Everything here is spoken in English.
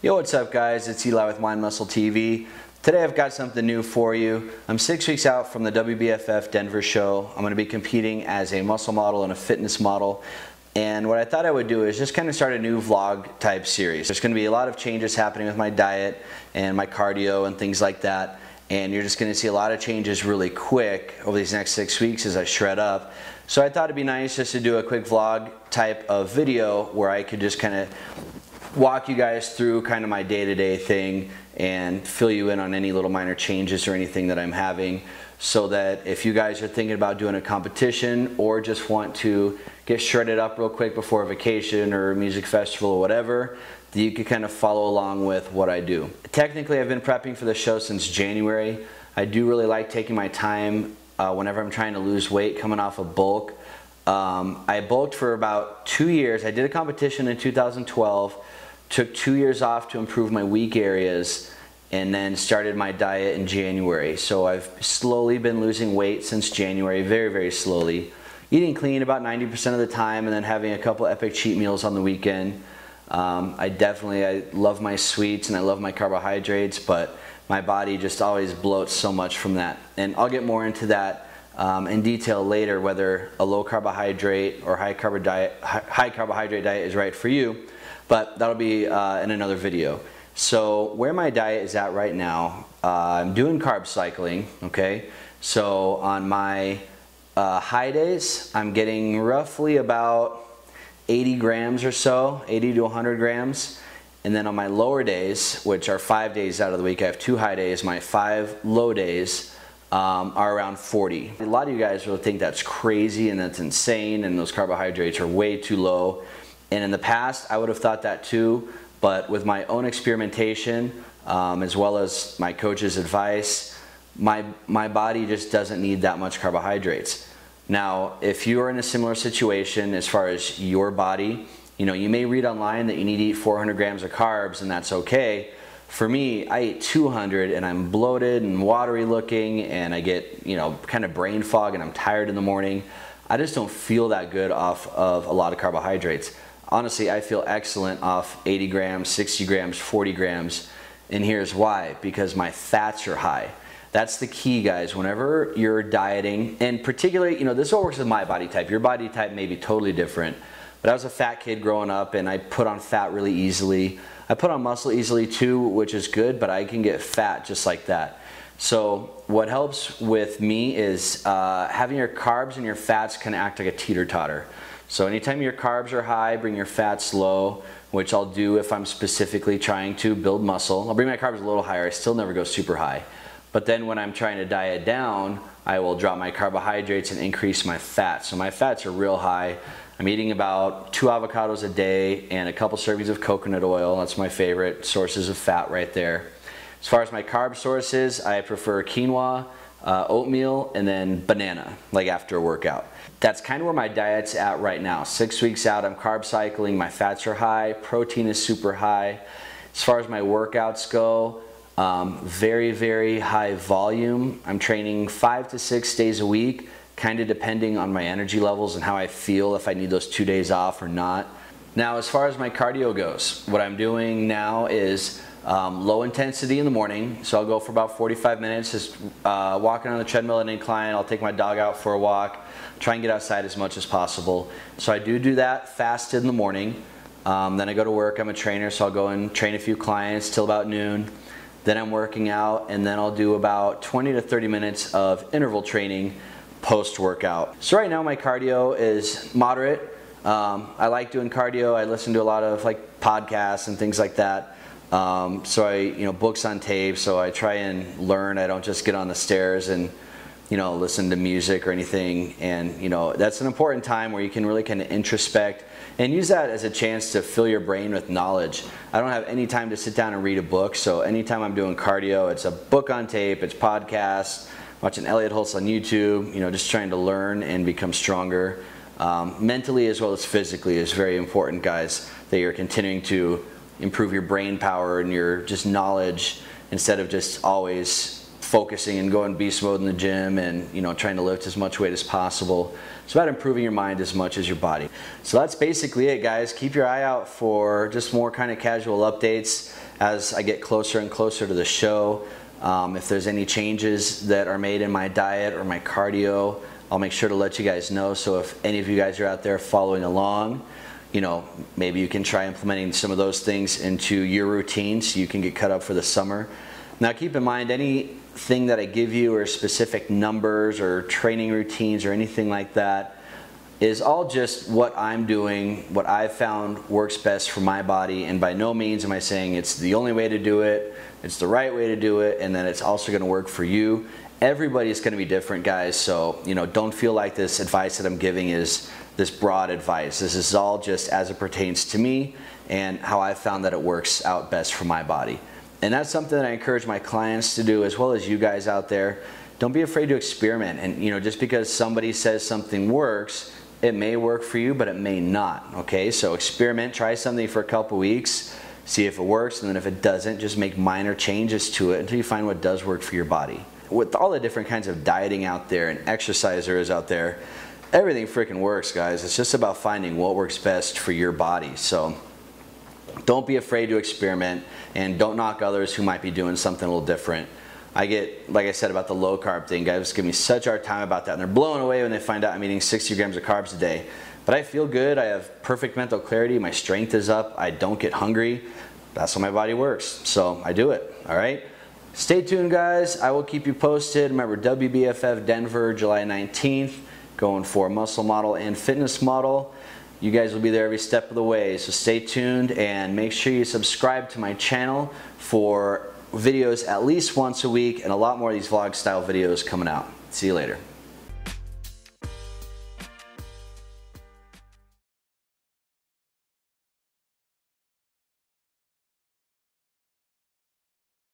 Yo, what's up guys? It's Eli with Mind Muscle TV. Today I've got something new for you. I'm 6 weeks out from the WBFF Denver show. I'm going to be competing as a muscle model and a fitness model. And what I thought I would do is just kind of start a new vlog type series. There's going to be a lot of changes happening with my diet and my cardio and things like that. And you're just going to see a lot of changes really quick over these next 6 weeks as I shred up. So I thought it'd be nice just to do a quick vlog type of video where I could just kind of walk you guys through kind of my day-to-day thing and fill you in on any little minor changes or anything that I'm having, so that if you guys are thinking about doing a competition or just want to get shredded up real quick before a vacation or a music festival or whatever, that you can kind of follow along with what I do. Technically, I've been prepping for the show since January. I do really like taking my time whenever I'm trying to lose weight coming off of bulk. I bulked for about 2 years. I did a competition in 2012, took 2 years off to improve my weak areas, and then started my diet in January. So I've slowly been losing weight since January, very, very slowly. Eating clean about 90% of the time, and then having a couple epic cheat meals on the weekend. I love my sweets and I love my carbohydrates, but my body just always bloats so much from that. And I'll get more into that in detail later, whether a low carbohydrate or high carbohydrate diet is right for you, but that'll be in another video. So where my diet is at right now, I'm doing carb cycling, okay? So on my high days, I'm getting roughly about 80 grams or so, 80 to 100 grams. And then on my lower days, which are 5 days out of the week, I have 2 high days, my 5 low days are around 40. A lot of you guys will think that's crazy and that's insane and those carbohydrates are way too low. And in the past, I would have thought that too, but with my own experimentation, as well as my coach's advice, my body just doesn't need that much carbohydrates. Now, if you're in a similar situation as far as your body, you may read online that you need to eat 400 grams of carbs and that's okay. For me, I eat 200 and I'm bloated and watery looking and I get, kind of brain fog and I'm tired in the morning. I just don't feel that good off of a lot of carbohydrates. Honestly, I feel excellent off 80 grams, 60 grams, 40 grams. And here's why: because my fats are high. That's the key, guys. Whenever you're dieting, and particularly, this all works with my body type. Your body type may be totally different. But I was a fat kid growing up and I put on fat really easily. I put on muscle easily too, which is good, but I can get fat just like that. So what helps with me is having your carbs and your fats kind of act like a teeter-totter. So anytime your carbs are high, bring your fats low, which I'll do if I'm specifically trying to build muscle. I'll bring my carbs a little higher. I still never go super high. But then when I'm trying to diet down, I will drop my carbohydrates and increase my fats. So my fats are real high. I'm eating about 2 avocados a day and a couple servings of coconut oil. That's my favorite sources of fat right there. As far as my carb sources, I prefer quinoa, oatmeal, and then banana, like after a workout. That's kind of where my diet's at right now. 6 weeks out, I'm carb cycling, my fats are high, protein is super high. As far as my workouts go, very, very high volume. I'm training 5 to 6 days a week, kind of depending on my energy levels and how I feel, if I need those 2 days off or not. Now, as far as my cardio goes, what I'm doing now is low intensity in the morning. So I'll go for about 45 minutes, just walking on the treadmill at an incline. I'll take my dog out for a walk, try and get outside as much as possible. So I do that fasted in the morning. Then I go to work. I'm a trainer, so I'll go and train a few clients till about noon. Then I'm working out, and then I'll do about 20 to 30 minutes of interval training post-workout. So right now my cardio is moderate. I like doing cardio. I listen to a lot of podcasts and things like that. So I, books on tape, so I try and learn. I don't just get on the stairs and, listen to music or anything. And, that's an important time where you can really kind of introspect and use that as a chance to fill your brain with knowledge. I don't have any time to sit down and read a book, so anytime I'm doing cardio, it's a book on tape, it's podcasts, watching Elliot Holtz on YouTube, just trying to learn and become stronger. Mentally as well as physically is very important, guys, that you're continuing to improve your brain power and your just knowledge, instead of just always focusing and going beast mode in the gym and trying to lift as much weight as possible. It's about improving your mind as much as your body. So that's basically it, guys. Keep your eye out for just more kind of casual updates as I get closer and closer to the show. If there's any changes that are made in my diet or my cardio, I'll make sure to let you guys know. So if any of you guys are out there following along, you know, maybe you can try implementing some of those things into your routine so you can get cut up for the summer. Now keep in mind, anything that I give you or specific numbers or training routines or anything like that is all just what I'm doing, what I've found works best for my body, and by no means am I saying it's the only way to do it, it's the right way to do it, and then it's also going to work for you. Everybody's going to be different, guys, so you know, don't feel like this advice that I'm giving is this broad advice. This is all just as it pertains to me and how I found that it works out best for my body. And that's something that I encourage my clients to do, as well as you guys out there. Don't be afraid to experiment, and you know, just because somebody says something works, it may work for you, but it may not, okay? So experiment, try something for a couple weeks, see if it works, and then if it doesn't, just make minor changes to it until you find what does work for your body. With all the different kinds of dieting out there and exercise there is out there, everything freaking works, guys. It's just about finding what works best for your body. So don't be afraid to experiment, and don't knock others who might be doing something a little different. I get, like I said about the low carb thing, guys give me such a hard time about that, and they're blown away when they find out I'm eating 60 grams of carbs a day. But I feel good, I have perfect mental clarity, my strength is up, I don't get hungry. That's how my body works, so I do it, all right? Stay tuned, guys. I will keep you posted. Remember, WBFF Denver, July 19th, going for muscle model and fitness model. You guys will be there every step of the way, so stay tuned and make sure you subscribe to my channel for videos at least once a week and a lot more of these vlog style videos coming out. See you later.